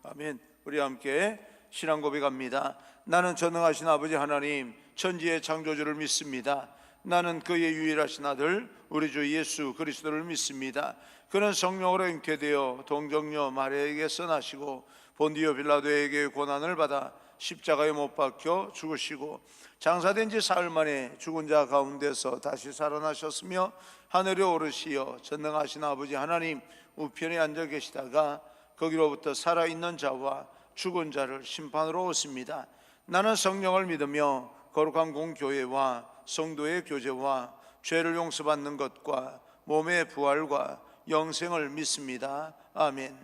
아멘. 우리 함께 신앙 고백합니다. 나는 전능하신 아버지 하나님, 천지의 창조주를 믿습니다. 나는 그의 유일하신 아들 우리 주 예수 그리스도를 믿습니다. 그는 성령으로 잉태되어 동정녀 마리아에게서 나시고 본디오 빌라도에게 고난을 받아 십자가에 못 박혀 죽으시고 장사된 지 사흘 만에 죽은 자 가운데서 다시 살아나셨으며 하늘에 오르시어 전능하신 아버지 하나님 우편에 앉아 계시다가 거기로부터 살아있는 자와 죽은 자를 심판으로 오십니다. 나는 성령을 믿으며 거룩한 공교회와 성도의 교제와 죄를 용서받는 것과 몸의 부활과 영생을 믿습니다. 아멘.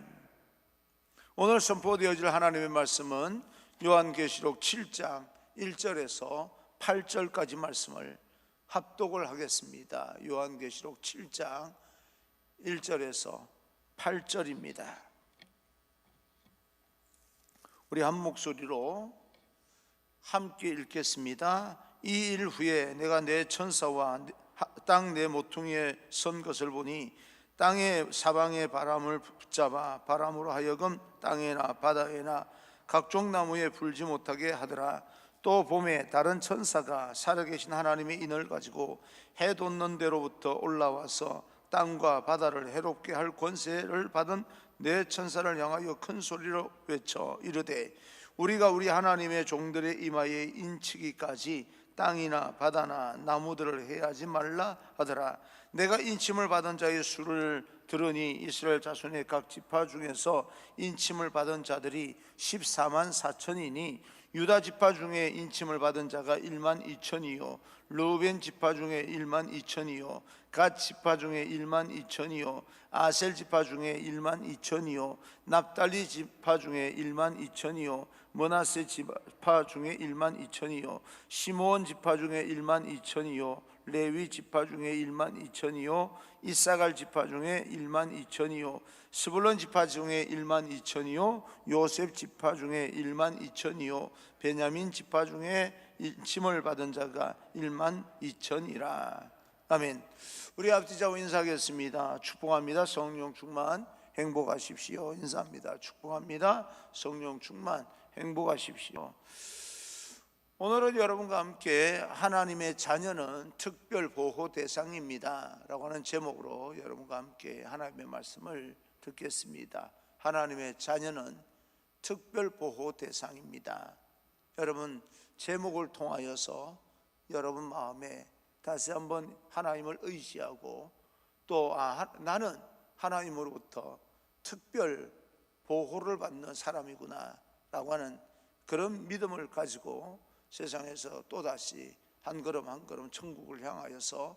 오늘 선포되어질 하나님의 말씀은 요한계시록 7장 1절에서 8절까지 말씀을 합독을 하겠습니다. 요한계시록 7장 1절에서 8절입니다. 우리 한 목소리로 함께 읽겠습니다. 이 일 후에 내가 내 천사와 땅 내 모퉁이에 선 것을 보니 땅의 사방의 바람을 붙잡아 바람으로 하여금 땅에나 바다에나 각종 나무에 불지 못하게 하더라. 또 봄에 다른 천사가 살아계신 하나님의 인을 가지고 해 돋는 데로부터 올라와서 땅과 바다를 해롭게 할 권세를 받은 내 천사를 향하여 큰 소리로 외쳐 이르되 우리가 우리 하나님의 종들의 이마에 인치기까지 땅이나 바다나 나무들을 해하지 말라 하더라. 내가 인침을 받은 자의 수를 들으니 이스라엘 자손의 각 지파 중에서 인침을 받은 자들이 14만 4천이니 유다 지파 중에 인침을 받은 자가 1만 2천이요 르우벤 지파 중에 1만 2천이요 갓 지파 중에 1만 2천이요 아셀 지파 중에 1만 2천이요 납달리 지파 중에 1만 2천이요 므낫세 지파 중에 1만 2천이요 시므온 지파 중에 1만 2천이요 레위 지파 중에 1만 2천이요 이사갈 지파 중에 1만 2천이요 스불론 지파 중에 1만 2천이요 요셉 지파 중에 1만 2천이요 베냐민 지파 중에 인침을 받은 자가 1만 2천이라. 아멘. 우리 앞뒤자고 인사하겠습니다. 축복합니다. 성령 충만 행복하십시오. 인사합니다. 축복합니다. 성령 충만 행복하십시오. 오늘은 여러분과 함께 하나님의 자녀는 특별 보호 대상입니다 라고 하는 제목으로 여러분과 함께 하나님의 말씀을 듣겠습니다. 하나님의 자녀는 특별 보호 대상입니다. 여러분, 제목을 통하여서 여러분 마음에 다시 한번 하나님을 의지하고 또 나는 하나님으로부터 특별 보호를 받는 사람이구나 라고 하는 그런 믿음을 가지고 세상에서 또다시 한 걸음 한 걸음 천국을 향하여서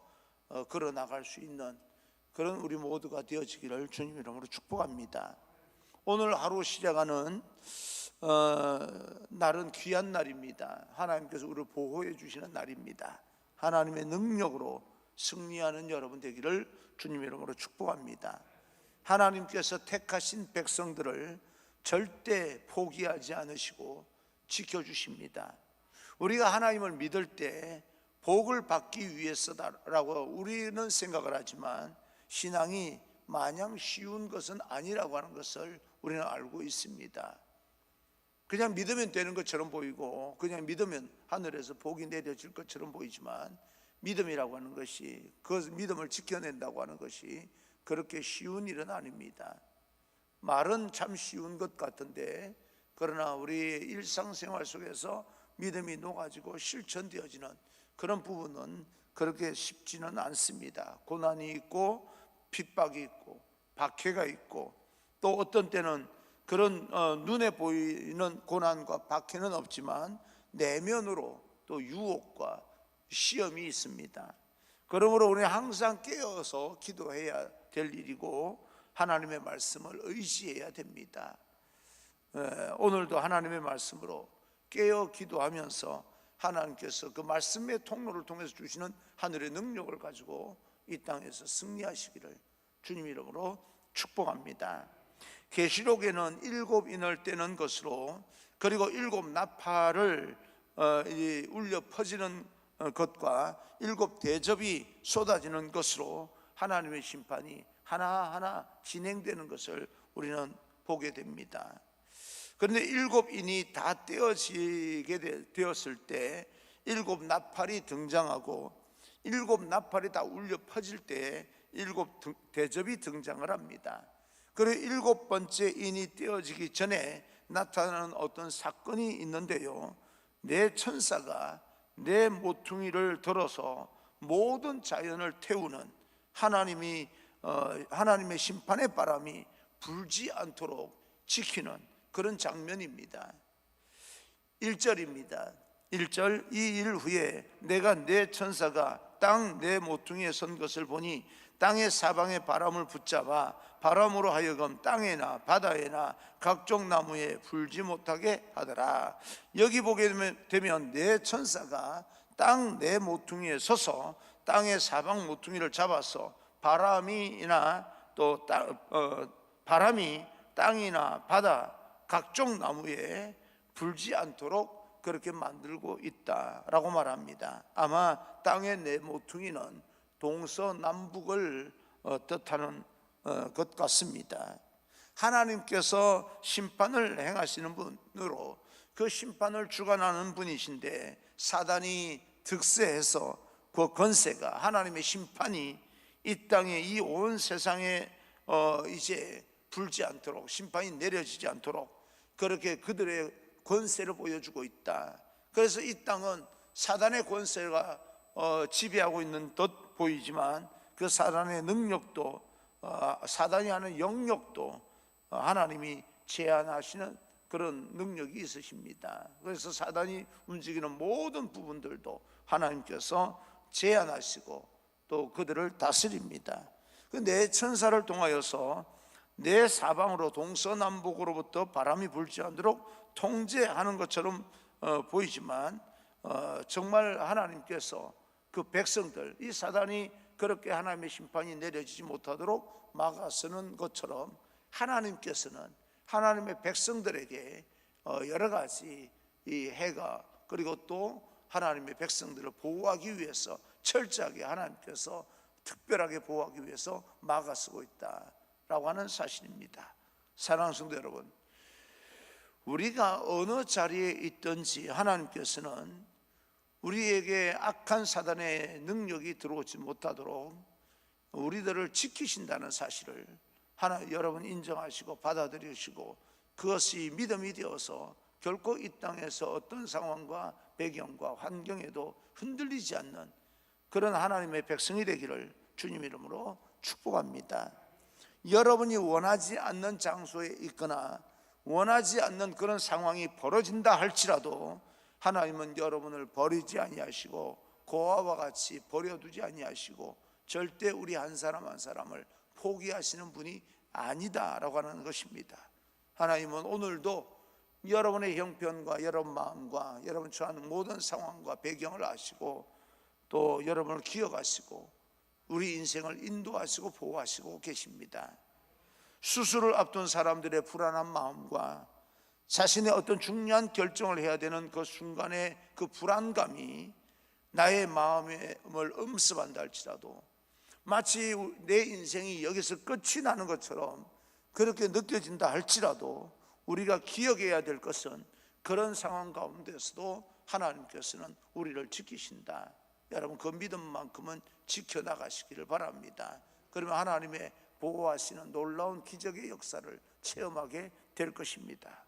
걸어나갈 수 있는 그런 우리 모두가 되어지기를 주님 이름으로 축복합니다. 오늘 하루 시작하는 날은 귀한 날입니다. 하나님께서 우리를 보호해 주시는 날입니다. 하나님의 능력으로 승리하는 여러분 되기를 주님 이름으로 축복합니다. 하나님께서 택하신 백성들을 절대 포기하지 않으시고 지켜주십니다. 우리가 하나님을 믿을 때 복을 받기 위해서다라고 우리는 생각을 하지만 신앙이 마냥 쉬운 것은 아니라고 하는 것을 우리는 알고 있습니다. 그냥 믿으면 되는 것처럼 보이고 그냥 믿으면 하늘에서 복이 내려질 것처럼 보이지만 믿음이라고 하는 것이 그 믿음을 지켜낸다고 하는 것이 그렇게 쉬운 일은 아닙니다. 말은 참 쉬운 것 같은데 그러나 우리의 일상생활 속에서 믿음이 녹아지고 실천되어지는 그런 부분은 그렇게 쉽지는 않습니다. 고난이 있고 핍박이 있고 박해가 있고 또 어떤 때는 그런 눈에 보이는 고난과 박해는 없지만 내면으로 또 유혹과 시험이 있습니다. 그러므로 우리는 항상 깨어서 기도해야 될 일이고 하나님의 말씀을 의지해야 됩니다. 오늘도 하나님의 말씀으로 깨어 기도하면서 하나님께서 그 말씀의 통로를 통해서 주시는 하늘의 능력을 가지고 이 땅에서 승리하시기를 주님 이름으로 축복합니다. 계시록에는 7 인을 떼는 것으로 그리고 7 나팔을 울려 퍼지는 것과 7 대접이 쏟아지는 것으로 하나님의 심판이 하나하나 진행되는 것을 우리는 보게 됩니다. 그런데 7인이 다 떼어지게 되었을 때 7나팔이 등장하고 7나팔이 다 울려 퍼질 때 7대접이 등장을 합니다. 그리고 7번째 인이 떼어지기 전에 나타나는 어떤 사건이 있는데요, 내 천사가 내 모퉁이를 들어서 모든 자연을 태우는 하나님의 심판의 바람이 불지 않도록 지키는 그런 장면입니다. 1절입니다. 1절, 이 일 후에 내가 내 천사가 땅 내 모퉁이에 선 것을 보니 땅의 사방의 바람을 붙잡아 바람으로 하여금 땅에나 바다에나 각종 나무에 불지 못하게 하더라. 여기 보게 되면 내 천사가 땅 내 모퉁이에 서서 땅의 사방 모퉁이를 잡아서 바람이 땅이나 바다 각종 나무에 불지 않도록 그렇게 만들고 있다라고 말합니다. 아마 땅의 네 모퉁이는 동서남북을 뜻하는 것 같습니다. 하나님께서 심판을 행하시는 분으로 그 심판을 주관하는 분이신데, 사단이 득세해서 그 권세가, 하나님의 심판이 이 땅에, 이 온 세상에 이제 불지 않도록, 심판이 내려지지 않도록 그렇게 그들의 권세를 보여주고 있다. 그래서 이 땅은 사단의 권세가 지배하고 있는 듯 보이지만 그 사단의 능력도, 사단이 하는 영역도 하나님이 제한하시는 그런 능력이 있으십니다. 그래서 사단이 움직이는 모든 부분들도 하나님께서 제한하시고 또 그들을 다스립니다. 내 천사를 통하여서 내 사방으로 동서남북으로부터 바람이 불지 않도록 통제하는 것처럼 보이지만 정말 하나님께서 그 백성들, 이 사단이 그렇게 하나님의 심판이 내려지지 못하도록 막아서는 것처럼 하나님께서는 하나님의 백성들에게 여러 가지 이 해가, 그리고 또 하나님의 백성들을 보호하기 위해서 철저하게 하나님께서 특별하게 보호하기 위해서 막아서고 있다라고 하는 사실입니다. 사랑하는 성도 여러분, 우리가 어느 자리에 있든지 하나님께서는 우리에게 악한 사단의 능력이 들어오지 못하도록 우리들을 지키신다는 사실을 여러분 인정하시고 받아들이시고, 그것이 믿음이 되어서 결코 이 땅에서 어떤 상황과 배경과 환경에도 흔들리지 않는 그런 하나님의 백성이 되기를 주님 이름으로 축복합니다. 여러분이 원하지 않는 장소에 있거나 원하지 않는 그런 상황이 벌어진다 할지라도 하나님은 여러분을 버리지 아니하시고 고아와 같이 버려두지 아니하시고 절대 우리 한 사람 한 사람을 포기하시는 분이 아니다라고 하는 것입니다. 하나님은 오늘도 여러분의 형편과 여러분 마음과 여러분 처하는 모든 상황과 배경을 아시고 또 여러분을 기억하시고 우리 인생을 인도하시고 보호하시고 계십니다. 수술을 앞둔 사람들의 불안한 마음과 자신의 어떤 중요한 결정을 해야 되는 그 순간의 그 불안감이 나의 마음을 엄습한다 할지라도, 마치 내 인생이 여기서 끝이 나는 것처럼 그렇게 느껴진다 할지라도 우리가 기억해야 될 것은 그런 상황 가운데서도 하나님께서는 우리를 지키신다. 여러분, 그 믿음만큼은 지켜나가시기를 바랍니다. 그러면 하나님의 보호하시는 놀라운 기적의 역사를 체험하게 될 것입니다.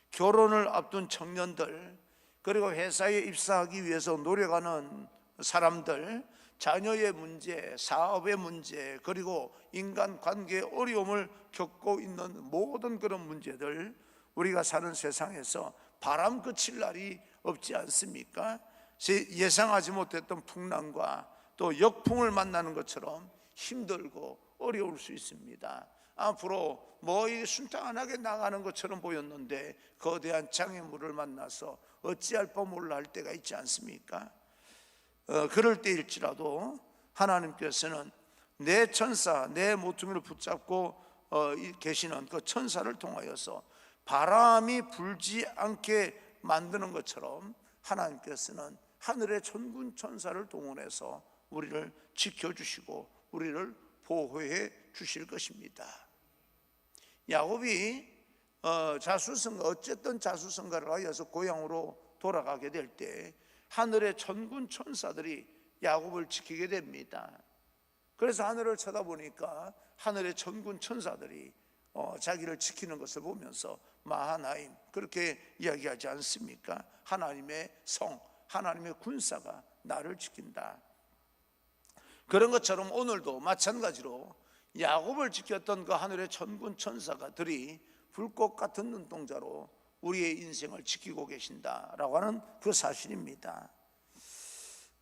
결혼을 앞둔 청년들, 그리고 회사에 입사하기 위해서 노력하는 사람들, 자녀의 문제, 사업의 문제, 그리고 인간관계의 어려움을 겪고 있는 모든 그런 문제들, 우리가 사는 세상에서 바람 그칠 날이 없지 않습니까? 예상하지 못했던 풍랑과 또 역풍을 만나는 것처럼 힘들고 어려울 수 있습니다. 앞으로 순탄하게 나가는 것처럼 보였는데 거대한 장애물을 만나서 어찌할 바 몰라 할 때가 있지 않습니까? 그럴 때일지라도 하나님께서는 내 천사, 내 모퉁이를 붙잡고 계시는 그 천사를 통하여서 바람이 불지 않게 만드는 것처럼 하나님께서는 하늘의 천군 천사를 동원해서 우리를 지켜주시고 우리를 보호해 주실 것입니다. 야곱이 자수성가, 어쨌든 자수성가를 하여서 고향으로 돌아가게 될 때 하늘의 천군 천사들이 야곱을 지키게 됩니다. 그래서 하늘을 쳐다보니까 하늘의 천군 천사들이 자기를 지키는 것을 보면서 마하나임, 그렇게 이야기하지 않습니까? 하나님의 성, 하나님의 군사가 나를 지킨다. 그런 것처럼 오늘도 마찬가지로 야곱을 지켰던 그 하늘의 천군 천사가들이 불꽃 같은 눈동자로 우리의 인생을 지키고 계신다라고 하는 그 사실입니다.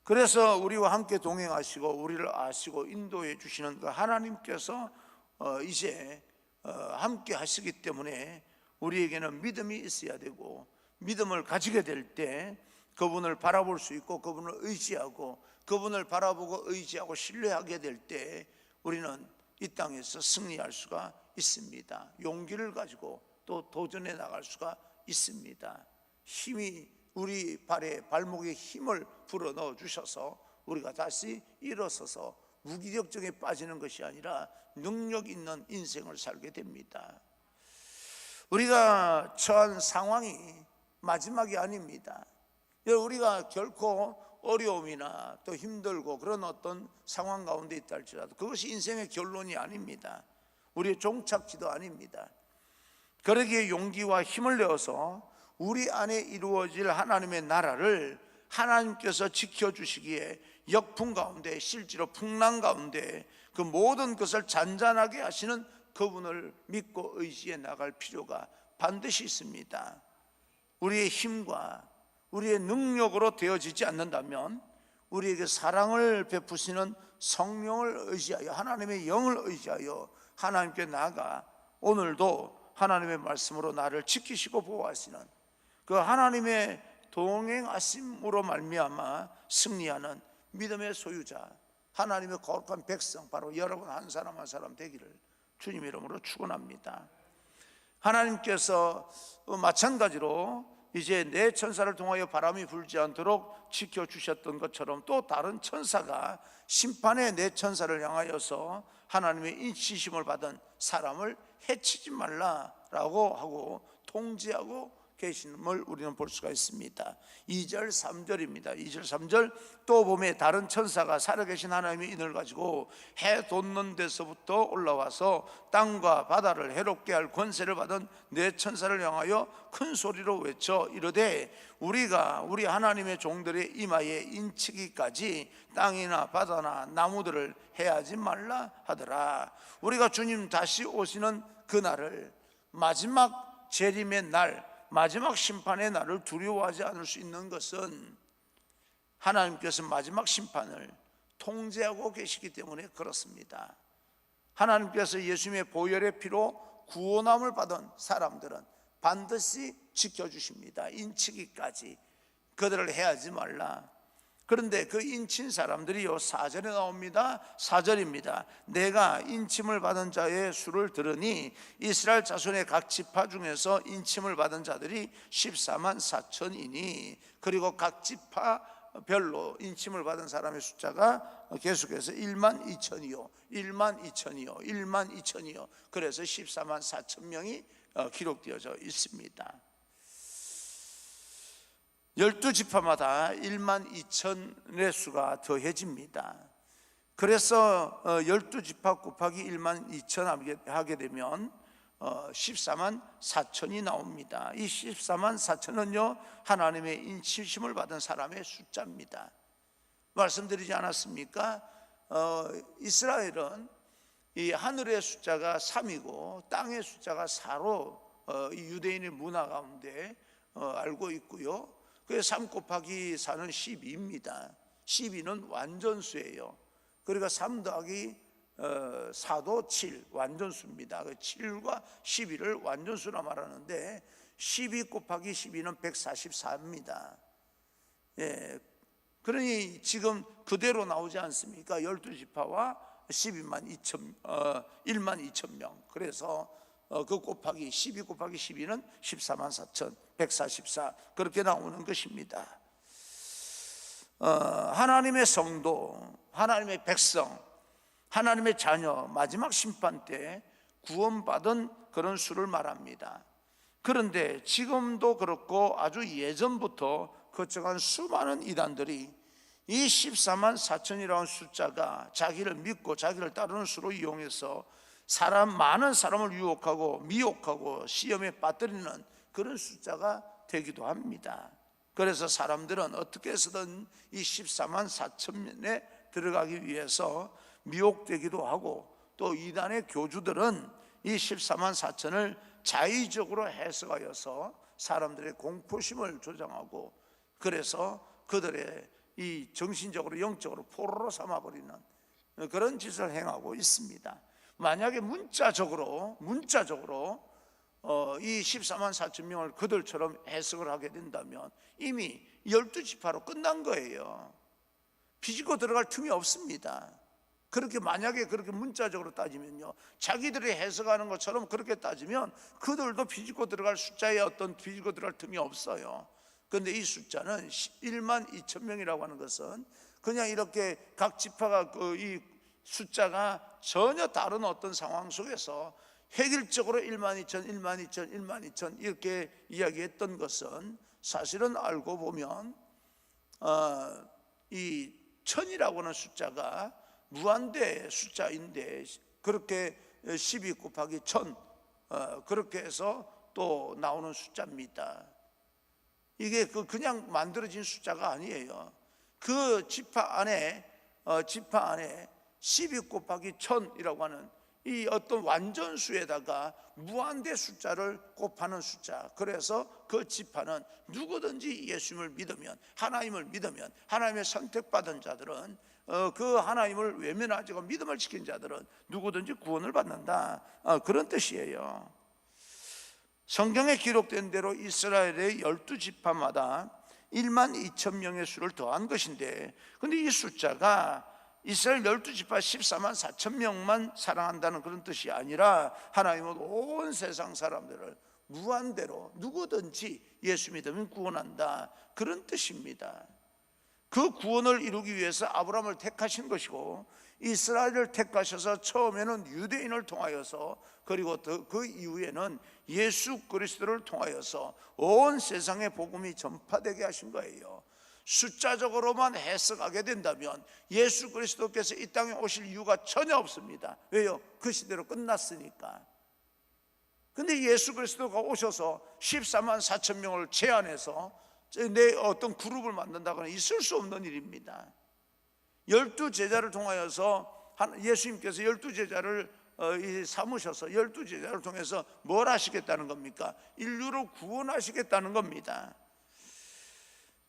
그래서 우리와 함께 동행하시고 우리를 아시고 인도해 주시는 그 하나님께서 이제 함께 하시기 때문에 우리에게는 믿음이 있어야 되고, 믿음을 가지게 될 때 그분을 바라볼 수 있고, 그분을 의지하고, 그분을 바라보고 의지하고 신뢰하게 될 때 우리는 이 땅에서 승리할 수가 있습니다. 용기를 가지고 또 도전해 나갈 수가 있습니다. 힘이, 우리 발목에 힘을 불어넣어 주셔서 우리가 다시 일어서서 무기력증에 빠지는 것이 아니라 능력 있는 인생을 살게 됩니다. 우리가 처한 상황이 마지막이 아닙니다. 우리가 결코 어려움이나 또 힘들고 그런 어떤 상황 가운데 있다 할지라도 그것이 인생의 결론이 아닙니다. 우리의 종착지도 아닙니다. 그러기에 용기와 힘을 내어서 우리 안에 이루어질 하나님의 나라를 하나님께서 지켜주시기에 역풍 가운데, 실제로 풍랑 가운데 그 모든 것을 잔잔하게 하시는 그분을 믿고 의지해 나갈 필요가 반드시 있습니다. 우리의 힘과 우리의 능력으로 되어지지 않는다면 우리에게 사랑을 베푸시는 성령을 의지하여, 하나님의 영을 의지하여 하나님께 나아가 오늘도 하나님의 말씀으로 나를 지키시고 보호하시는 그 하나님의 동행하심으로 말미암아 승리하는 믿음의 소유자, 하나님의 거룩한 백성, 바로 여러분 한 사람 한 사람 되기를 주님 이름으로 축원합니다. 하나님께서 마찬가지로 이제 내 천사를 통하여 바람이 불지 않도록 지켜주셨던 것처럼 또 다른 천사가 심판의 내 천사를 향하여서 하나님의 인치심을 받은 사람을 해치지 말라라고 하고 통지하고 계심을 우리는 볼 수가 있습니다. 2절 3절입니다 2절 3절 또 보면 다른 천사가 살아계신 하나님의 인을 가지고 해 돋는 데서부터 올라와서 땅과 바다를 해롭게 할 권세를 받은 네 천사를 향하여 큰 소리로 외쳐 이르되 우리가 우리 하나님의 종들의 이마에 인치기까지 땅이나 바다나 나무들을 해하지 말라 하더라. 우리가 주님 다시 오시는 그날을, 마지막 재림의 날, 마지막 심판의 날을 두려워하지 않을 수 있는 것은 하나님께서 마지막 심판을 통제하고 계시기 때문에 그렇습니다. 하나님께서 예수님의 보혈의 피로 구원함을 받은 사람들은 반드시 지켜주십니다. 인치기까지 그들을 해하지 말라. 그런데 그 인친 사람들이요 4절에 나옵니다. 4절입니다. 내가 인침을 받은 자의 수를 들으니 이스라엘 자손의 각 지파 중에서 인침을 받은 자들이 14만 4천이니 그리고 각 지파별로 인침을 받은 사람의 숫자가 계속해서 1만 2천이요 1만 2천이요 1만 2천이요 그래서 14만 4천 명이 기록되어져 있습니다. 12지파마다 1만 2천의 수가 더해집니다. 그래서 12지파 곱하기 1만 2천 하게 되면 14만 4천이 나옵니다. 이 14만 4천은요 하나님의 인치심을 받은 사람의 숫자입니다. 말씀드리지 않았습니까? 이스라엘은 이 하늘의 숫자가 3이고 땅의 숫자가 4로 유대인의 문화 가운데 알고 있고요. 그 3 곱하기 4는 12입니다. 12는 완전수예요. 그러니까 3 더하기 4도 7 완전수입니다. 7과 12를 완전수라 말하는데 12 곱하기 12는 144입니다. 예, 그러니 지금 그대로 나오지 않습니까? 12지파와 1만 2천 명. 그래서 그 곱하기 12 곱하기 12는 14만 4천 144 그렇게 나오는 것입니다. 하나님의 성도, 하나님의 백성, 하나님의 자녀 마지막 심판 때 구원받은 그런 수를 말합니다. 그런데 지금도 그렇고 아주 예전부터 거쳐간 수많은 이단들이 이 14만 4천이라는 숫자가 자기를 믿고 자기를 따르는 수로 이용해서 많은 사람을 유혹하고 미혹하고 시험에 빠뜨리는 그런 숫자가 되기도 합니다. 그래서 사람들은 어떻게 해서든 이 14만 4천에 들어가기 위해서 미혹되기도 하고, 또 이단의 교주들은 이 14만 4천을 자의적으로 해석하여서 사람들의 공포심을 조장하고, 그래서 그들의 이 정신적으로 영적으로 포로로 삼아버리는 그런 짓을 행하고 있습니다. 만약에 문자적으로 이 14만 4천 명을 그들처럼 해석을 하게 된다면 이미 12지파로 끝난 거예요. 비집고 들어갈 틈이 없습니다. 만약에 그렇게 문자적으로 따지면요, 자기들이 해석하는 것처럼 그렇게 따지면 그들도 비집고 들어갈 숫자에 어떤 비집고 들어갈 틈이 없어요. 그런데 이 숫자는 1만 2천 명이라고 하는 것은 그냥 이렇게 각 지파가 이 숫자가 전혀 다른 어떤 상황 속에서 획일적으로 1만 2천, 1만 2천, 1만 2천 이렇게 이야기했던 것은 사실은 알고 보면 이 천이라고 하는 숫자가 무한대 숫자인데, 그렇게 12 곱하기 1000 그렇게 해서 또 나오는 숫자입니다. 이게 그냥 만들어진 숫자가 아니에요. 그 지파 안에 12 곱하기 1000이라고 하는 이 어떤 완전수에다가 무한대 숫자를 곱하는 숫자. 그래서 그 지파는 누구든지 예수님을 믿으면, 하나님을 믿으면, 하나님의 선택받은 자들은 그 하나님을 외면하지고 믿음을 지킨 자들은 누구든지 구원을 받는다, 그런 뜻이에요. 성경에 기록된 대로 이스라엘의 12지파마다 1만 2천 명의 수를 더한 것인데, 근데 이 숫자가 이스라엘 12지파 14만 4천 명만 사랑한다는 그런 뜻이 아니라 하나님은 온 세상 사람들을 무한대로 누구든지 예수 믿으면 구원한다, 그런 뜻입니다. 그 구원을 이루기 위해서 아브라함을 택하신 것이고, 이스라엘을 택하셔서 처음에는 유대인을 통하여서, 그리고 그 이후에는 예수 그리스도를 통하여서 온 세상에 복음이 전파되게 하신 거예요. 숫자적으로만 해석하게 된다면 예수 그리스도께서 이 땅에 오실 이유가 전혀 없습니다. 왜요? 그 시대로 끝났으니까. 근데 예수 그리스도가 오셔서 14만 4천 명을 제한해서 내 어떤 그룹을 만든다거나 있을 수 없는 일입니다. 12제자를 통하여서 예수님께서 12제자를 삼으셔서 12제자를 통해서 뭘 하시겠다는 겁니까? 인류를 구원하시겠다는 겁니다.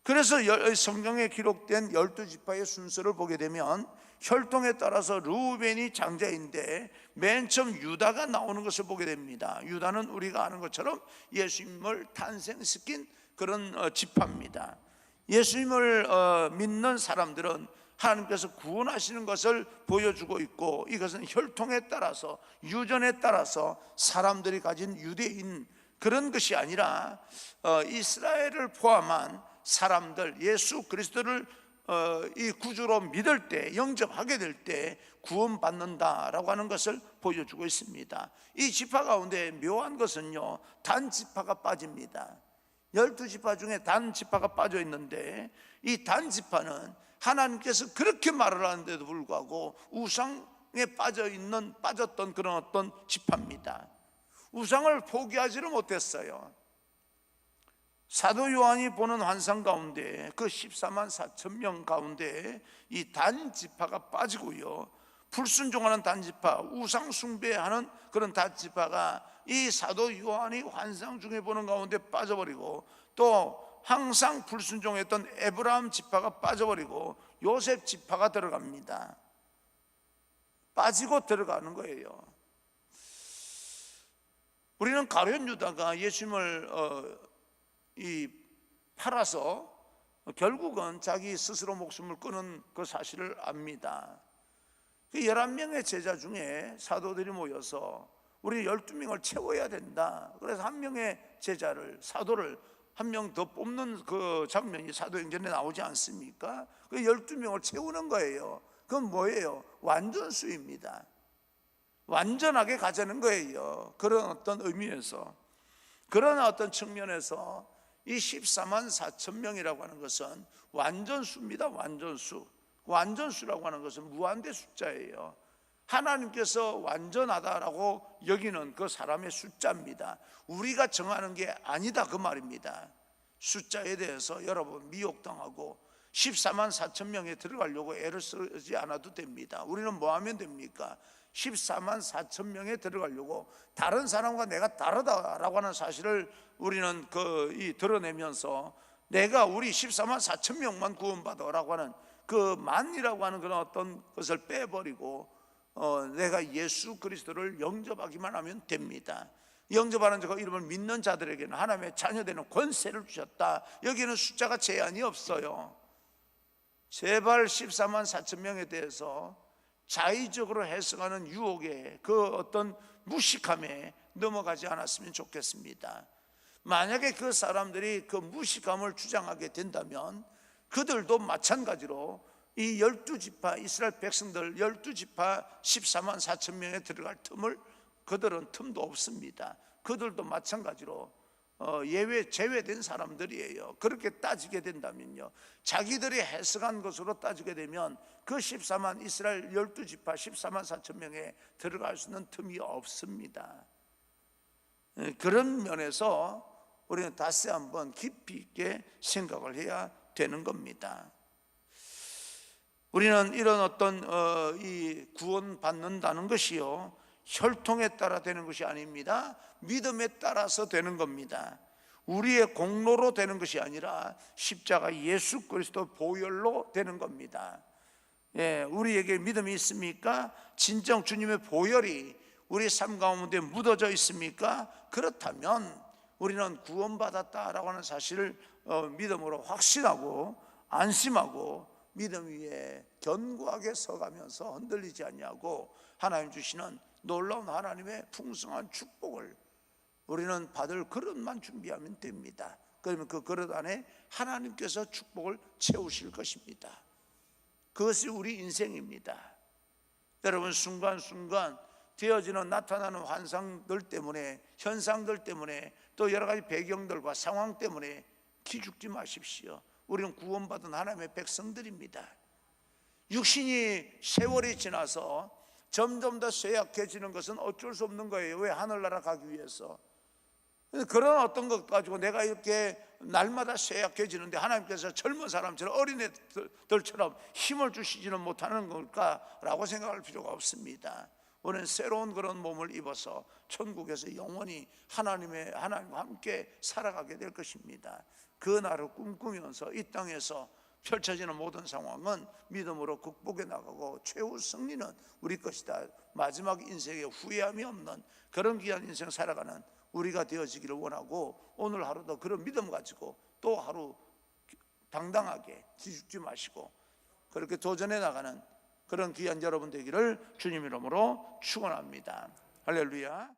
그래서 성경에 기록된 12지파의 순서를 보게 되면 혈통에 따라서 르우벤이 장자인데 맨 처음 유다가 나오는 것을 보게 됩니다. 유다는 우리가 아는 것처럼 예수님을 탄생시킨 그런 지파입니다. 예수님을 믿는 사람들은 하나님께서 구원하시는 것을 보여주고 있고, 이것은 혈통에 따라서, 유전에 따라서 사람들이 가진 유대인 그런 것이 아니라 이스라엘을 포함한 사람들, 예수 그리스도를 이 구주로 믿을 때, 영접하게 될 때 구원받는다라고 하는 것을 보여주고 있습니다. 이 지파 가운데 묘한 것은요, 단 지파가 빠집니다. 12지파 중에 단 지파가 빠져 있는데, 이 단 지파는 하나님께서 그렇게 말을 하는데도 불구하고 우상에 빠졌던 그런 어떤 지파입니다. 우상을 포기하지를 못했어요. 사도 요한이 보는 환상 가운데 그 14만 4천 명 가운데 이 단 지파가 빠지고요, 불순종하는 단 지파, 우상 숭배하는 그런 단 지파가 이 사도 요한이 환상 중에 보는 가운데 빠져버리고, 또 항상 불순종했던 에브라임 지파가 빠져버리고 요셉 지파가 들어갑니다. 빠지고 들어가는 거예요. 우리는 가룟 유다가 예수님을 팔아서 결국은 자기 스스로 목숨을 끊은 그 사실을 압니다. 그 11명의 제자 중에 사도들이 모여서 우리 12명을 채워야 된다, 그래서 한 명의 제자를, 사도를 한 명 더 뽑는 그 장면이 사도행전에 나오지 않습니까? 그 12명을 채우는 거예요. 그건 뭐예요? 완전수입니다. 완전하게 가자는 거예요. 그런 어떤 의미에서 그러나 어떤 측면에서 이 14만 4천 명이라고 하는 것은 완전수입니다. 완전수. 완전수라고 하는 것은 무한대 숫자예요. 하나님께서 완전하다라고 여기는 그 사람의 숫자입니다. 우리가 정하는 게 아니다 그 말입니다. 숫자에 대해서 여러분 미혹당하고 14만 4천 명에 들어가려고 애를 쓰지 않아도 됩니다. 우리는 뭐 하면 됩니까? 14만 4천 명에 들어가려고 다른 사람과 내가 다르다라고 하는 사실을 우리는 드러내면서 내가 우리 14만 4천 명만 구원받아라고 하는 그 만이라고 하는 그런 어떤 것을 빼버리고 내가 예수 그리스도를 영접하기만 하면 됩니다. 영접하는 자가 이름을 믿는 자들에게는 하나님의 자녀되는 권세를 주셨다. 여기는 숫자가 제한이 없어요. 제발 14만 4천 명에 대해서 자의적으로 해석하는 유혹에 그 어떤 무식함에 넘어가지 않았으면 좋겠습니다. 만약에 그 사람들이 그 무식함을 주장하게 된다면 그들도 마찬가지로 이 12지파 이스라엘 백성들 12지파 14만 4천 명에 들어갈 틈을 그들은 틈도 없습니다. 그들도 마찬가지로 제외된 사람들이에요. 그렇게 따지게 된다면요, 자기들이 해석한 것으로 따지게 되면 그 14만 이스라엘 12지파 14만 4천 명에 들어갈 수 있는 틈이 없습니다. 그런 면에서 우리는 다시 한번 깊이 있게 생각을 해야 되는 겁니다. 우리는 이런 어떤 이 구원받는다는 것이요, 혈통에 따라 되는 것이 아닙니다. 믿음에 따라서 되는 겁니다. 우리의 공로로 되는 것이 아니라 십자가 예수 그리스도 보혈로 되는 겁니다. 우리에게 믿음이 있습니까? 진정 주님의 보혈이 우리 삶 가운데 묻어져 있습니까? 그렇다면 우리는 구원받았다라고 하는 사실을 믿음으로 확신하고 안심하고 믿음 위에 견고하게 서가면서 흔들리지 않냐고 하나님 주시는 놀라운 하나님의 풍성한 축복을 우리는 받을 그릇만 준비하면 됩니다. 그러면 그 그릇 안에 하나님께서 축복을 채우실 것입니다. 그것이 우리 인생입니다. 여러분, 순간순간 되어지는 나타나는 환상들 때문에, 현상들 때문에, 또 여러 가지 배경들과 상황 때문에 기죽지 마십시오. 우리는 구원받은 하나님의 백성들입니다. 육신이 세월이 지나서 점점 더 쇠약해지는 것은 어쩔 수 없는 거예요. 왜? 하늘나라 가기 위해서. 그런 어떤 것 가지고 내가 이렇게 날마다 쇠약해지는데 하나님께서 젊은 사람처럼 어린애들처럼 힘을 주시지는 못하는 걸까라고 생각할 필요가 없습니다. 우리는 새로운 그런 몸을 입어서 천국에서 영원히 하나님과 함께 살아가게 될 것입니다. 그 날을 꿈꾸면서 이 땅에서 펼쳐지는 모든 상황은 믿음으로 극복해 나가고 최후 승리는 우리 것이다. 마지막 인생에 후회함이 없는 그런 귀한 인생 살아가는 우리가 되어지기를 원하고, 오늘 하루도 그런 믿음 가지고 또 하루 당당하게 기죽지 마시고 그렇게 도전해 나가는 그런 귀한 여러분 되기를 주님 이름으로 축원합니다. 할렐루야.